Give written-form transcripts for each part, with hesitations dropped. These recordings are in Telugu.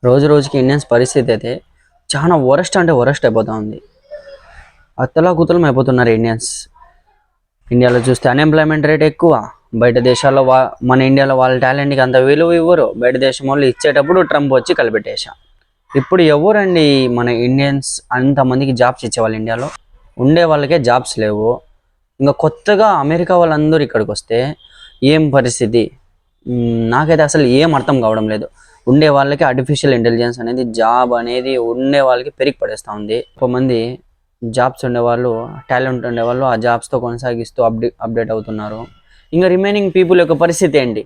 రోజు రోజుకి ఇండియన్స్ పరిస్థితి అయితే చాలా వరస్ట్ అంటే వరస్ట్ అయిపోతా ఉంది. అత్తలాకుతలం అయిపోతున్నారు ఇండియన్స్. ఇండియాలో చూస్తే అన్ఎంప్లాయ్మెంట్ రేట్ ఎక్కువ. బయట దేశాల్లో మన ఇండియాలో వాళ్ళ టాలెంట్కి అంత విలువ ఇవ్వరు. బయట దేశం వాళ్ళు ఇచ్చేటప్పుడు ట్రంప్ వచ్చి కలిపెట్టేశా. ఇప్పుడు ఎవరండి మన ఇండియన్స్ అంతమందికి జాబ్స్ ఇచ్చేవాళ్ళు? ఇండియాలో ఉండే వాళ్ళకే జాబ్స్ లేవు. ఇంకా కొత్తగా అమెరికా వాళ్ళందరూ ఇక్కడికి వస్తే ఏం పరిస్థితి? నాకైతే అసలు ఏం అర్థం కావడం లేదు. ఉండే వాళ్ళకి ఆర్టిఫిషియల్ ఇంటెలిజెన్స్ అనేది జాబ్ అనేది ఉండే వాళ్ళకి పెరిగి పడేస్తూ ఉంది. కొంతమంది జాబ్స్ ఉండేవాళ్ళు, టాలెంట్ ఉండేవాళ్ళు ఆ జాబ్స్తో కొనసాగిస్తూ అప్డేట్ అవుతున్నారు. ఇంకా రిమైనింగ్ పీపుల్ యొక్క పరిస్థితి ఏంటి?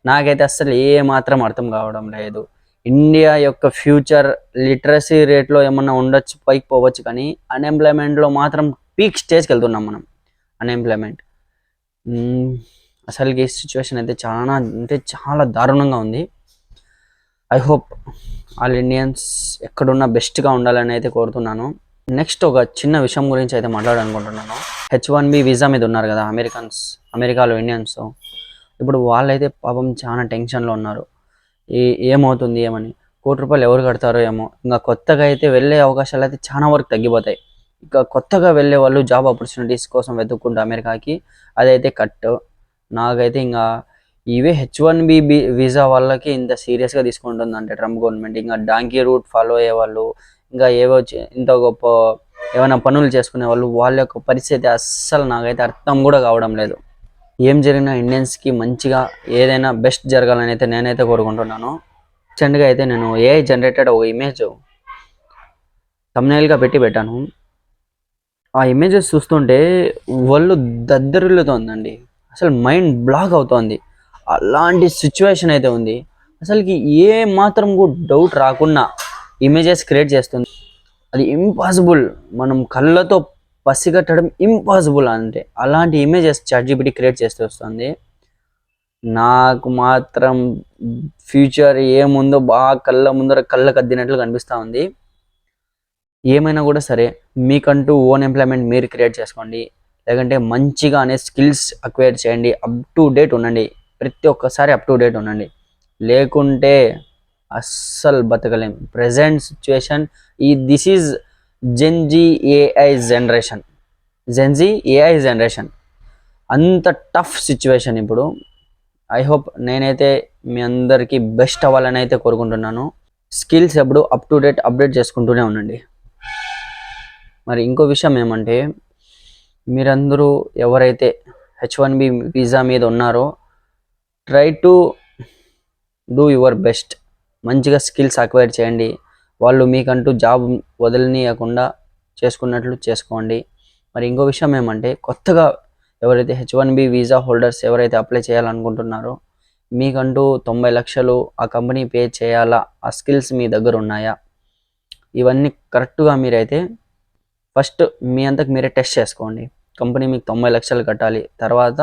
నాకైతే అసలు ఏ మాత్రం అర్థం కావడం లేదు. ఇండియా యొక్క ఫ్యూచర్ లిటరసీ రేట్లో ఏమన్నా ఉండొచ్చు, పైకి పోవచ్చు, కానీ అన్ఎంప్లాయ్మెంట్లో మాత్రం పీక్ స్టేజ్కి వెళ్తున్నాం మనం. అన్ఎంప్లాయ్మెంట్ అసలుకి సిచ్యువేషన్ అయితే చాలా అంటే చాలా దారుణంగా ఉంది. ఐ హోప్ ఆల్ ఇండియన్స్ ఎక్కడున్నా బెస్ట్గా ఉండాలని అయితే కోరుతున్నాను. నెక్స్ట్ ఒక చిన్న విషయం గురించి అయితే మాట్లాడాలనుకుంటున్నాను. H1B వీసా మీద ఉన్నారు కదా అమెరికాలో ఇండియన్స్. ఇప్పుడు వాళ్ళైతే పాపం చాలా టెన్షన్లో ఉన్నారు. ఏమవుతుంది ఏమని. ₹1,00,00,000 ఎవరు కడతారో ఏమో. ఇంకా కొత్తగా అయితే వెళ్ళే అవకాశాలు అయితే చాలా వరకు తగ్గిపోతాయి. ఇంకా కొత్తగా వెళ్ళే వాళ్ళు జాబ్ ఆపర్చునిటీస్ కోసం వెతుక్కుంటూ అమెరికాకి అదైతే కట్. నాకైతే ఇంకా ఇవే H1B వీసా వాళ్ళకి ఇంత సీరియస్గా తీసుకుంటుందంటే ట్రంప్ గవర్నమెంట్, ఇంకా డాంకీ రూట్ ఫాలో అయ్యే వాళ్ళు, ఇంకా ఏవో ఇంత గొప్ప ఏమైనా పనులు చేసుకునే వాళ్ళు, వాళ్ళ యొక్క పరిస్థితి అస్సలు నాకైతే అర్థం కూడా కావడం లేదు. ఏం జరిగినా ఇండియన్స్కి మంచిగా ఏదైనా బెస్ట్ జరగాలని అయితే నేనైతే కోరుకుంటున్నాను. రీసెంట్గా అయితే నేను AI జనరేటెడ్ ఒక ఇమేజ్ థంబ్నెయిల్గా పెట్టాను. ఆ ఇమేజెస్ చూస్తుంటే వాళ్ళు దద్దరిల్లుతోందండి. అసలు మైండ్ బ్లాక్ అవుతోంది. అలాంటి సిచ్యువేషన్ అయితే ఉంది. అసలుకి ఏ మాత్రం కూడా డౌట్ రాకుండా ఇమేజెస్ క్రియేట్ చేస్తుంది. అది ఇంపాసిబుల్, మనం కళ్ళతో పసిగట్టడం ఇంపాసిబుల్. అంటే అలాంటి ఇమేజెస్ ChatGPT క్రియేట్ చేస్తూ వస్తుంది. నాకు మాత్రం ఫ్యూచర్ ఏముందో బాగా కళ్ళకు అద్దినట్లు కనిపిస్తూ ఉంది. ఏమైనా కూడా సరే, మీకంటూ ఓన్ ఎంప్లాయ్మెంట్ మీరు క్రియేట్ చేసుకోండి, లేకంటే మంచిగా అనే స్కిల్స్ అక్వైర్ చేయండి, అప్ టు డేట్ ఉండండి, ప్రతి ఒక్కసారి అప్ టు డేట్ ఉండండి. లేకుంటే అస్సలు బతకలేం. Present situation this is GenZ AI generation. అంత టఫ్ సిచ్యువేషన్ ఇప్పుడు. ఐ హోప్ నేనైతే మీ అందరికీ బెస్ట్ అవ్వాలని అయితే కోరుకుంటున్నాను. స్కిల్స్ ఎప్పుడు అప్ టు డేట్ అప్డేట్ చేసుకుంటూనే ఉండండి. మరి ఇంకో విషయం ఏమంటే, మీరందరూ ఎవరైతే H1B వీసా మీద ఉన్నారో try to do your best. మంచిగా స్కిల్స్ అక్వైర్ చేయండి. వాళ్ళు మీకంటూ జాబ్ వదిలినీయకుండా చేసుకున్నట్లు చేసుకోండి. మరి ఇంకో విషయం ఏమంటే, కొత్తగా ఎవరైతే H1B వీసా హోల్డర్స్ ఎవరైతే అప్లై చేయాలనుకుంటున్నారో మీకంటూ 90 లక్షలు ఆ కంపెనీ పే చేయాలా? ఆ స్కిల్స్ మీ దగ్గర ఉన్నాయా? ఇవన్నీ కరెక్ట్గా మీరైతే ఫస్ట్ మీ అంతకు మీరే టెస్ట్ చేసుకోండి. కంపెనీ మీకు 90 లక్షలు కట్టాలి, తర్వాత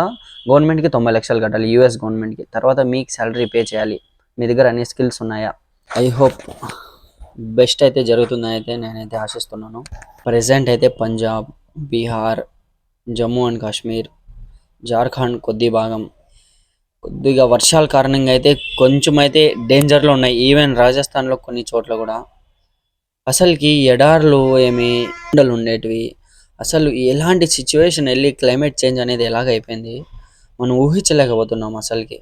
గవర్నమెంట్కి 90 లక్షలు కట్టాలి, US గవర్నమెంట్కి, తర్వాత మీకు శాలరీ పే చేయాలి. మీ దగ్గర అన్ని స్కిల్స్ ఉన్నాయా? ఐ హోప్ బెస్ట్ అయితే జరుగుతుందని అయితే నేనైతే ఆశిస్తున్నాను. ప్రజెంట్ అయితే పంజాబ్, బీహార్, జమ్మూ అండ్ కాశ్మీర్, జార్ఖండ్ కొద్దిగా వర్షాల కారణంగా అయితే కొంచెం అయితే డేంజర్లో ఉన్నాయి. ఈవెన్ రాజస్థాన్లో కొన్ని చోట్ల కూడా అసలుకి ఎడార్లు ఎండలు ఉండేటివి. అసలు ఎలాంటి సిచ్యువేషన్ వెళ్ళి క్లైమేట్ చేంజ్ అనేది ఎలాగైపోయింది మనం ఊహించలేకపోతున్నాం. అసలుకి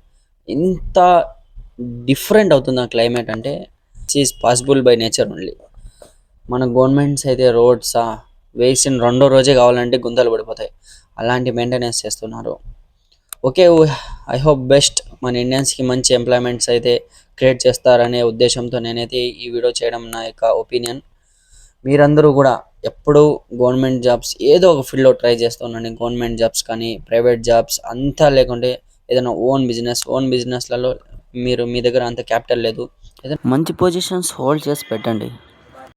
ఇంత డిఫరెంట్ అవుతుంది ఆ క్లైమేట్ అంటే it's is possible by nature only. మన గవర్నమెంట్స్ అయితే రోడ్సా వేసిన రెండో రోజే కావాలంటే గుంతలు పడిపోతాయి, అలాంటి మెయింటెనెన్స్ చేస్తున్నారు. ఓకే, ఐ హోప్ బెస్ట్ మన ఇండియన్స్కి మంచి ఎంప్లాయ్మెంట్స్ అయితే క్రియేట్ చేస్తారనే ఉద్దేశంతో నేనైతే ఈ వీడియో చేయడం నా యొక్క ఒపీనియన్. మీరందరూ కూడా ఎప్పుడూ గవర్నమెంట్ జాబ్స్ ఏదో ఒక ఫీల్డ్లో ట్రై చేస్తూ ఉండండి. గవర్నమెంట్ జాబ్స్ కానీ ప్రైవేట్ జాబ్స్ అంతా లేకుంటే ఏదైనా ఓన్ బిజినెస్లలో మీ దగ్గర అంత క్యాపిటల్ లేదు, ఏదైనా మంచి పొజిషన్స్ హోల్డ్ చేసి పెట్టండి.